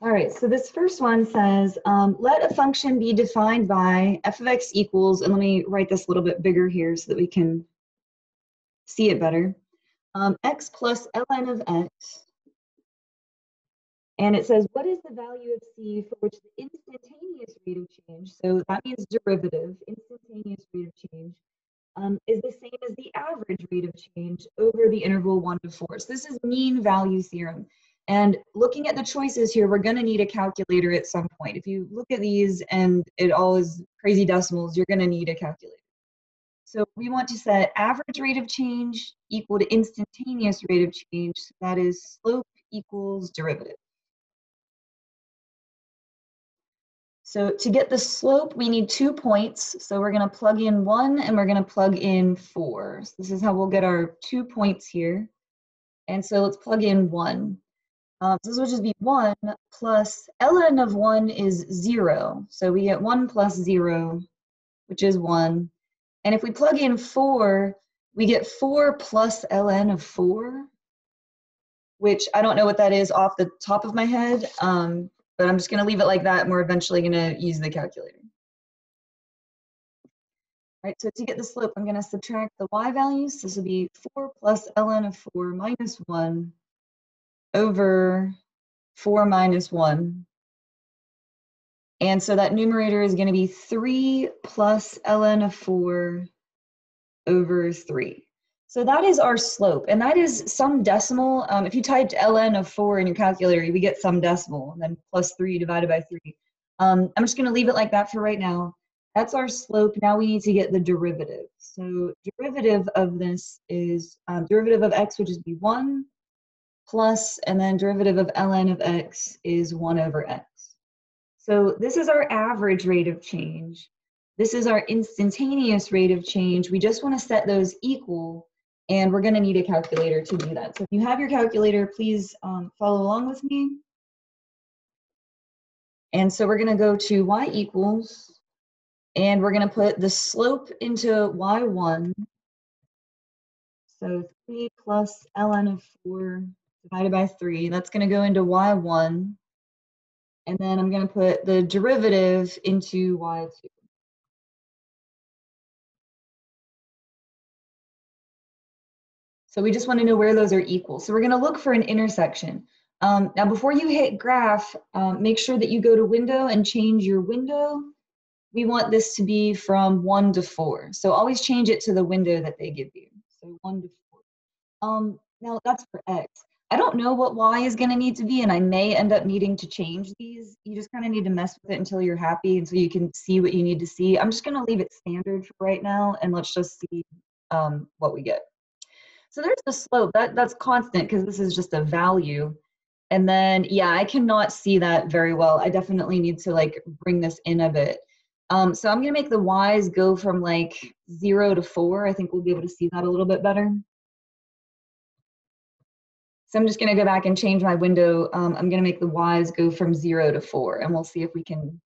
All right, so this first one says, let a function be defined by f of x equals, and let me write this a little bit bigger here so that we can see it better, x plus ln of x. And it says, what is the value of c for which the instantaneous rate of change, so that means derivative, instantaneous rate of change, is the same as the average rate of change over the interval 1 to 4. So this is mean value theorem. And looking at the choices here, we're going to need a calculator at some point. If you look at these and it all is crazy decimals, you're going to need a calculator. So we want to set average rate of change equal to instantaneous rate of change. So that is slope equals derivative. So to get the slope, we need 2 points. So we're going to plug in 1 and we're going to plug in 4. So this is how we'll get our 2 points here. And so let's plug in 1. So this will just be 1 plus ln of 1 is 0. So we get 1 plus 0, which is 1. And if we plug in 4, we get 4 plus ln of 4, which I don't know what that is off the top of my head. But I'm just going to leave it like that, and we're eventually going to use the calculator. All right, so to get the slope, I'm going to subtract the y values. This will be 4 plus ln of 4 minus 1 over 4 minus 1. And so that numerator is going to be 3 plus ln of 4 over 3. So that is our slope, and that is some decimal. If you typed ln of 4 in your calculator, you would get some decimal, and then plus 3 divided by 3. I'm just going to leave it like that for right now. That's our slope. Now we need to get the derivative. So derivative of this is derivative of x would just be 1 plus, and then derivative of ln of x is 1 over x. So this is our average rate of change. This is our instantaneous rate of change. We just want to set those equal, and we're going to need a calculator to do that. So if you have your calculator, please follow along with me. And so we're going to go to y equals, and we're going to put the slope into y1. So 3 plus ln of 4 divided by 3. That's going to go into y1. And then I'm going to put the derivative into y2. So we just want to know where those are equal. So we're going to look for an intersection. Now, before you hit graph, make sure that you go to window and change your window. We want this to be from 1 to 4. So always change it to the window that they give you. So 1 to 4. Now that's for x. I don't know what y is going to need to be, and I may end up needing to change these. You just kind of need to mess with it until you're happy, and so you can see what you need to see. I'm just going to leave it standard for right now, and let's just see what we get. So there's the slope. That's constant because this is just a value. And then, yeah, I cannot see that very well. I definitely need to like bring this in a bit. So I'm going to make the y's go from like 0 to 4. I think we'll be able to see that a little bit better. So I'm just going to go back and change my window. I'm going to make the y's go from 0 to 4, and we'll see if we can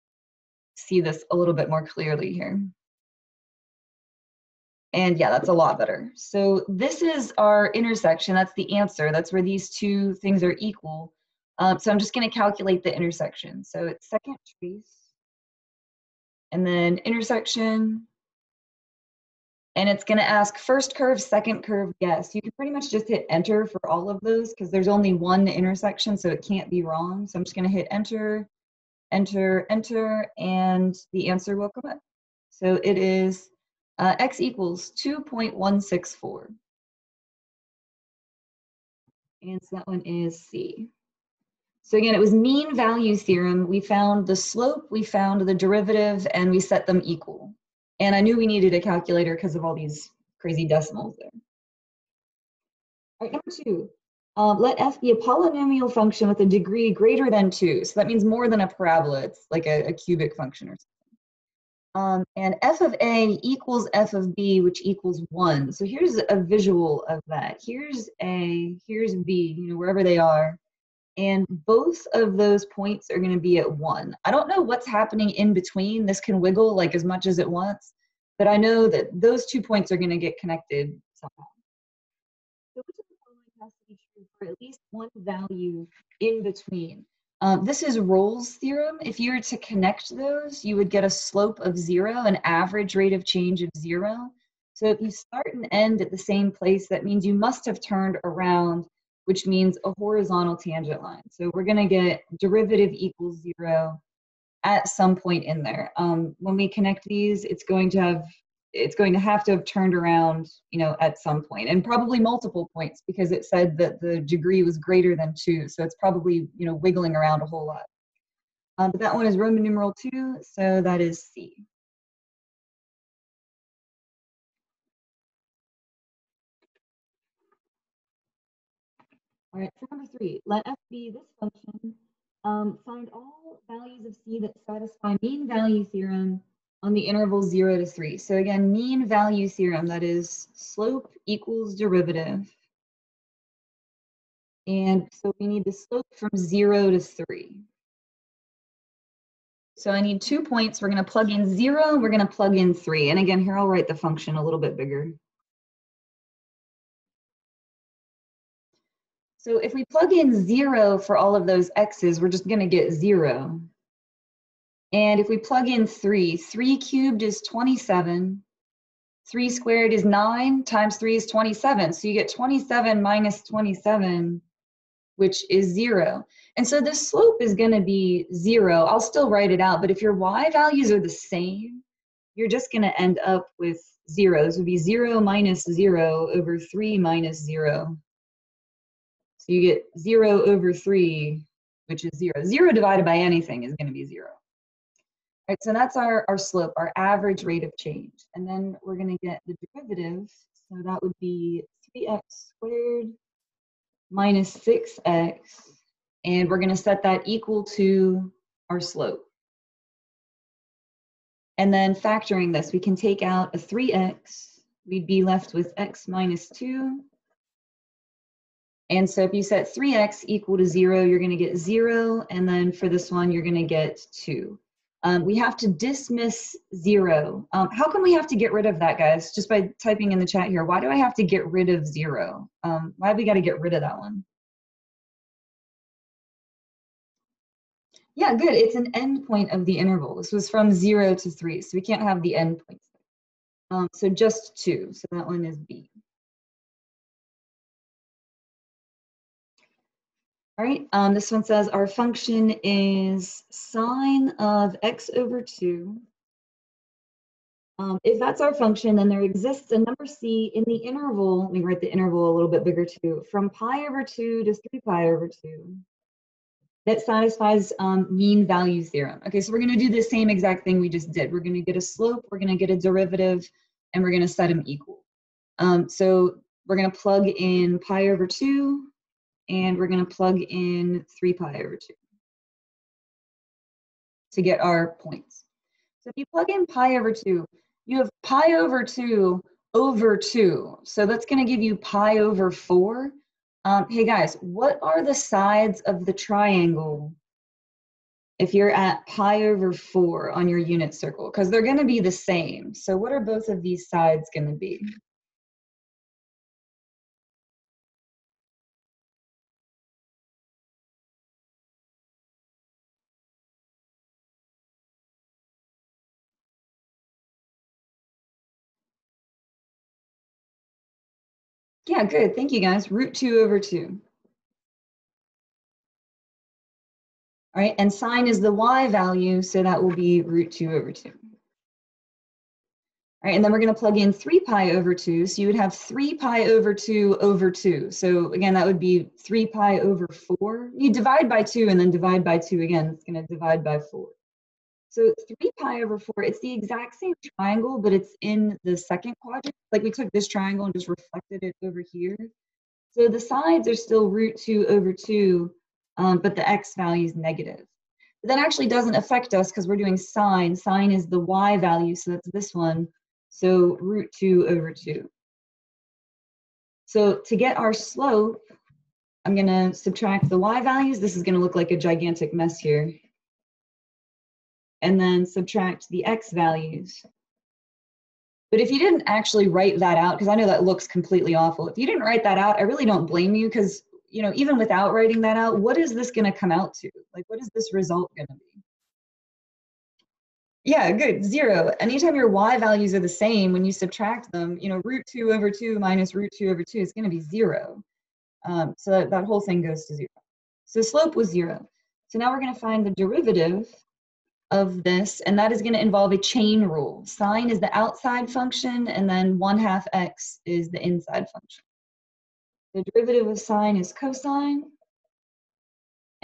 see this a little bit more clearly here. And yeah, that's a lot better. So this is our intersection. That's the answer. That's where these two things are equal. So I'm just going to calculate the intersection. So it's second trace, and then intersection. And it's going to ask first curve, second curve, guess. You can pretty much just hit enter for all of those because there's only one intersection, so it can't be wrong. So I'm just going to hit enter, enter, enter, and the answer will come up. So it is x equals 2.164. And so that one is C. So again, it was mean value theorem. We found the slope, we found the derivative, and we set them equal. And I knew we needed a calculator because of all these crazy decimals there. All right, number 2. Let f be a polynomial function with a degree greater than 2. So that means more than a parabola. It's like a cubic function or something. And f of a equals f of b, which equals 1. So here's a visual of that. Here's a, here's b, you know, wherever they are. And both of those points are going to be at 1. I don't know what's happening in between. This can wiggle like as much as it wants, but I know that those 2 points are going to get connected somehow. So which of the following has to be true for at least one value in between? This is Rolle's theorem. If you were to connect those, you would get a slope of 0, an average rate of change of 0. So if you start and end at the same place, that means you must have turned around, which means a horizontal tangent line. So we're going to get derivative equals 0 at some point in there. When we connect these, it's going to have to have turned around, at some point, and probably multiple points, because it said that the degree was greater than 2. So it's probably, wiggling around a whole lot. But that one is Roman numeral 2, so that is C. All right, for number 3, let f be this function. Find all values of C that satisfy mean value theorem on the interval 0 to 3. So again, mean value theorem, that is slope equals derivative. And so we need the slope from 0 to 3. So I need 2 points. We're going to plug in 0, we're going to plug in 3. And again, here I'll write the function a little bit bigger. So if we plug in 0 for all of those x's, we're just going to get 0. And if we plug in 3, 3 cubed is 27. 3 squared is 9, times 3 is 27. So you get 27 minus 27, which is 0. And so the slope is going to be 0. I'll still write it out, but if your y values are the same, you're just going to end up with 0. This would be 0 minus 0 over 3 minus 0. So you get 0 over 3, which is 0. 0 divided by anything is going to be 0. All right, so that's our slope, our average rate of change. And then we're going to get the derivative. So that would be 3x squared minus 6x. And we're going to set that equal to our slope. And then factoring this, we can take out a 3x. We'd be left with x minus 2. And so if you set 3x equal to 0, you're going to get 0. And then for this one, you're going to get 2. We have to dismiss 0. How come we have to get rid of that, guys? Just by typing in the chat here. Why do I have to get rid of 0? Why have we got to get rid of that one? Yeah, good. It's an endpoint of the interval. This was from 0 to 3, so we can't have the endpoints. So just 2. So that one is B. All right, this one says our function is sine of x over 2. If that's our function, then there exists a number c in the interval, let me write the interval a little bit bigger too, from pi over 2 to 3 pi over 2, that satisfies mean value theorem. Okay, so we're going to do the same exact thing we just did. We're going to get a slope, we're going to get a derivative, and we're going to set them equal. So we're going to plug in pi over 2, and we're going to plug in 3 pi over 2 to get our points. So if you plug in pi over 2, you have pi over 2 over 2. So that's going to give you pi over 4. Hey guys, what are the sides of the triangle if you're at pi over 4 on your unit circle? Because they're going to be the same. So what are both of these sides going to be? Yeah, good. Thank you, guys. Root 2 over 2. All right, and sine is the y value, so that will be root 2 over 2. All right, and then we're going to plug in 3 pi over 2, so you would have 3 pi over 2 over 2. So again, that would be 3 pi over 4. You divide by 2 and then divide by 2 again. It's going to divide by 4. So 3 pi over 4, it's the exact same triangle, but it's in the second quadrant. Like we took this triangle and just reflected it over here. So the sides are still root 2 over 2, but the x value is negative. But that actually doesn't affect us because we're doing sine. Sine is the y value, so that's this one. So root 2 over 2. So to get our slope, I'm going to subtract the y values. This is going to look like a gigantic mess here. And then subtract the x values. But if you didn't actually write that out, because I know that looks completely awful. If you didn't write that out, I really don't blame you, because you know, even without writing that out, what is this going to come out to? Like, what is this result going to be? Yeah, good, 0. Anytime your y values are the same, when you subtract them, you know, root 2 over 2 minus root 2 over 2 is going to be 0. So that whole thing goes to 0. So slope was 0. So now we're going to find the derivative of this, and that is going to involve a chain rule. Sine is the outside function, and then 1/2 x is the inside function. The derivative of sine is cosine.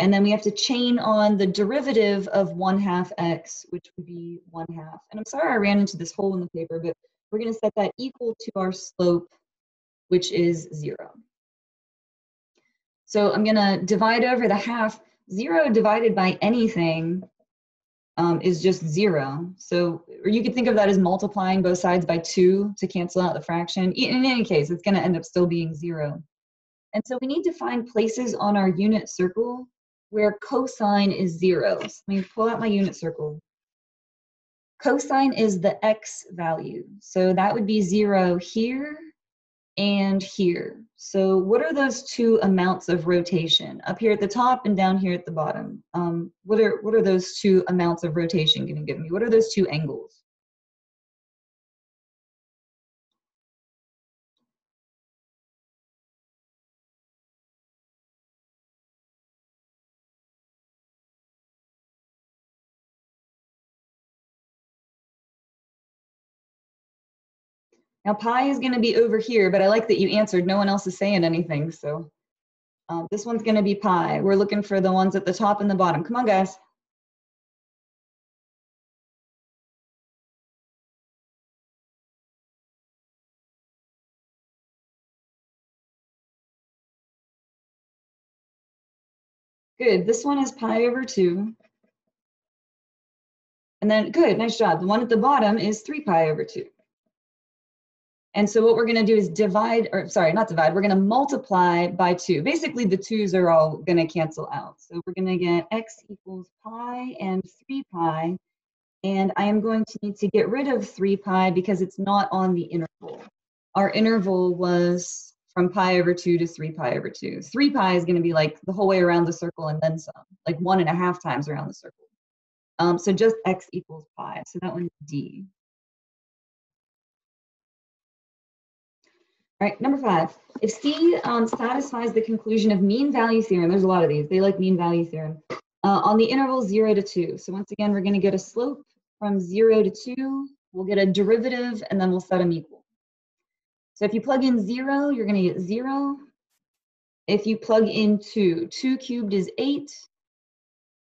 And then we have to chain on the derivative of 1/2 x, which would be 1/2. And I'm sorry I ran into this hole in the paper, but we're going to set that equal to our slope, which is 0. So I'm going to divide over the half. 0 divided by anything is just 0. So, or you could think of that as multiplying both sides by 2 to cancel out the fraction. In any case, it's going to end up still being 0. And so we need to find places on our unit circle where cosine is 0. So let me pull out my unit circle. Cosine is the x value. So that would be 0 here and here. So what are those two amounts of rotation? Up here at the top and down here at the bottom. What are those two amounts of rotation going to give me? What are those two angles? Now pi is going to be over here, but I like that you answered. No one else is saying anything, so this one's going to be pi. We're looking for the ones at the top and the bottom. Come on, guys. Good. This one is pi over 2. And then, good, nice job. The one at the bottom is 3 pi over 2. And so what we're going to do is divide, or sorry, not divide, we're going to multiply by 2. Basically, the 2's are all going to cancel out. So we're going to get x equals pi and 3 pi. And I am going to need to get rid of 3 pi because it's not on the interval. Our interval was from pi over 2 to 3 pi over 2. 3 pi is going to be like the whole way around the circle and then some, like 1.5 times around the circle. So just x equals pi. So that one's D. All right, number 5. If C satisfies the conclusion of mean value theorem, there's a lot of these. They like mean value theorem. On the interval 0 to 2. So once again, we're going to get a slope from 0 to 2. We'll get a derivative, and then we'll set them equal. So if you plug in 0, you're going to get 0. If you plug in 2, 2 cubed is 8.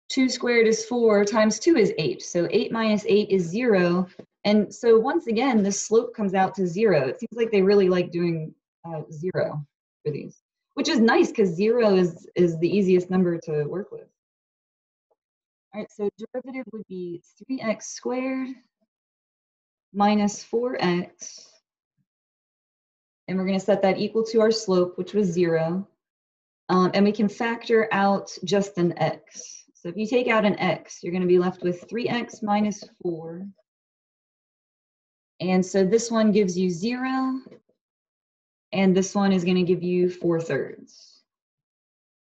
2 squared is 4 times 2 is 8. So 8 minus 8 is 0. And so once again, the slope comes out to 0. It seems like they really like doing 0 for these, which is nice because 0 is the easiest number to work with. All right, so derivative would be 3x squared minus 4x. And we're going to set that equal to our slope, which was 0. And we can factor out just an x. So if you take out an x, you're going to be left with 3x minus 4. And so this one gives you 0. And this one is going to give you 4/3.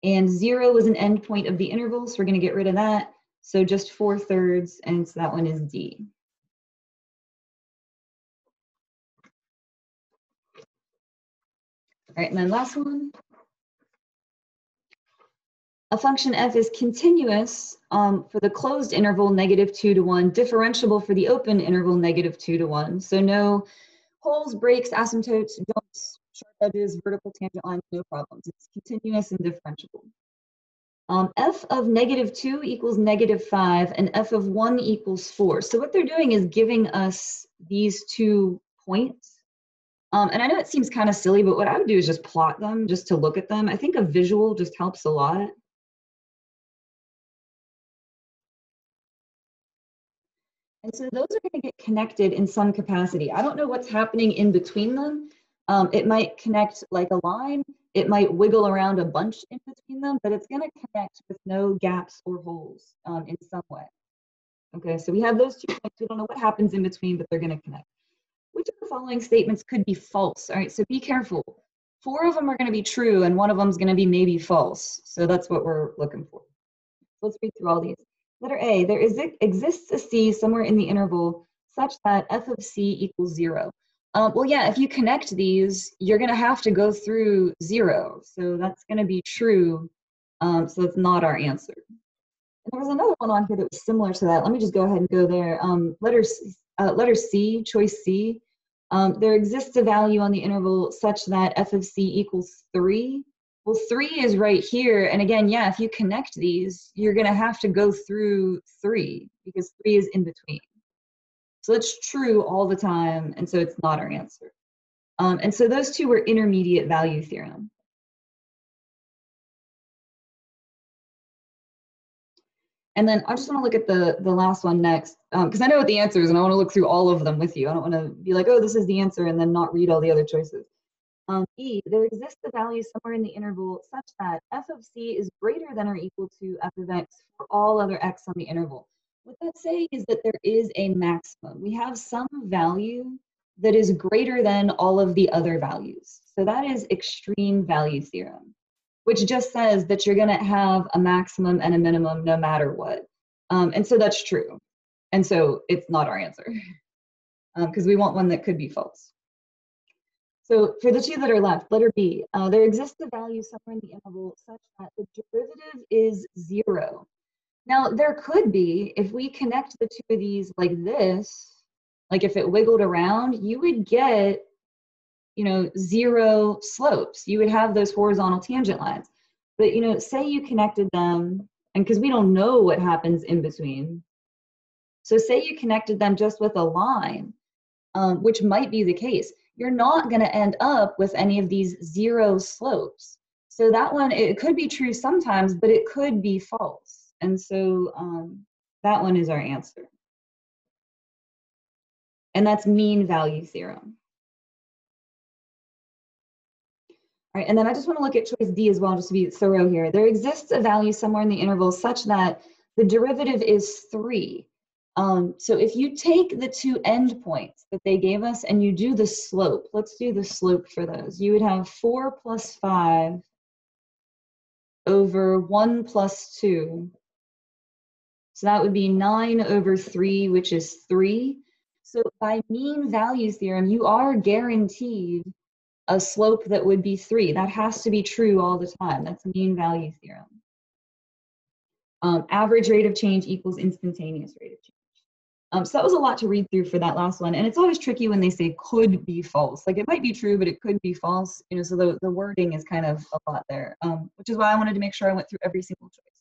And 0 is an endpoint of the interval, so we're going to get rid of that. So just 4/3, and so that one is D. All right, and then last one. A function f is continuous for the closed interval -2 to 1, differentiable for the open interval -2 to 1. So no holes, breaks, asymptotes, jumps, sharp edges, vertical tangent lines, no problems. It's continuous and differentiable. F of -2 equals -5, and f of 1 equals 4. So what they're doing is giving us these 2 points. And I know it seems kind of silly, but what I would do is just plot them just to look at them. I think a visual just helps a lot. And so those are going to get connected in some capacity. I don't know what's happening in between them. It might connect like a line. It might wiggle around a bunch in between them, but it's going to connect with no gaps or holes in some way. Okay, so we have those 2 points. We don't know what happens in between, but they're going to connect. Which of the following statements could be false? All right, so be careful. 4 of them are going to be true, and 1 of them is going to be maybe false. So that's what we're looking for. Let's read through all these. Letter A, there exists a C somewhere in the interval such that f of C equals 0. Well, yeah, if you connect these, you're going to have to go through 0. So that's going to be true. So that's not our answer. And there was another one on here that was similar to that. Let me just go ahead and go there. Letter C, choice C. There exists a value on the interval such that f of C equals 3. Well, 3 is right here. And again, yeah, if you connect these, you're going to have to go through 3 because 3 is in between. So it's true all the time. And so it's not our answer. And so those two were intermediate value theorem. And then I just want to look at the last one next, because I know what the answer is and I want to look through all of them with you. I don't want to be like, oh, this is the answer and then not read all the other choices. E, there exists a value somewhere in the interval such that f of C is greater than or equal to f of x for all other x on the interval. What that's saying is that there is a maximum. We have some value that is greater than all of the other values. So that is extreme value theorem, which just says that you're going to have a maximum and a minimum no matter what. And so that's true. And so it's not our answer because we want one that could be false. So for the two that are left, letter B, there exists a value somewhere in the interval such that the derivative is 0. Now there could be, if we connect the two of these like this, like if it wiggled around, you would get, 0 slopes. You would have those horizontal tangent lines. But, say you connected them, and because we don't know what happens in between. So say you connected them just with a line, which might be the case. You're not going to end up with any of these 0 slopes. So that one, it could be true sometimes, but it could be false. And so that one is our answer. And that's mean value theorem. All right, and then I just want to look at choice D as well, just to be thorough here. There exists a value somewhere in the interval such that the derivative is 3. So if you take the two endpoints that they gave us and you do the slope, let's do the slope for those. You would have 4 plus 5 over 1 plus 2. So that would be 9 over 3, which is 3. So by mean value theorem, you are guaranteed a slope that would be 3. That has to be true all the time. That's mean value theorem. Average rate of change equals instantaneous rate of change. So that was a lot to read through for that last one. And it's always tricky when they say could be false. Like it might be true, but it could be false. So the wording is kind of a lot there, which is why I wanted to make sure I went through every single choice.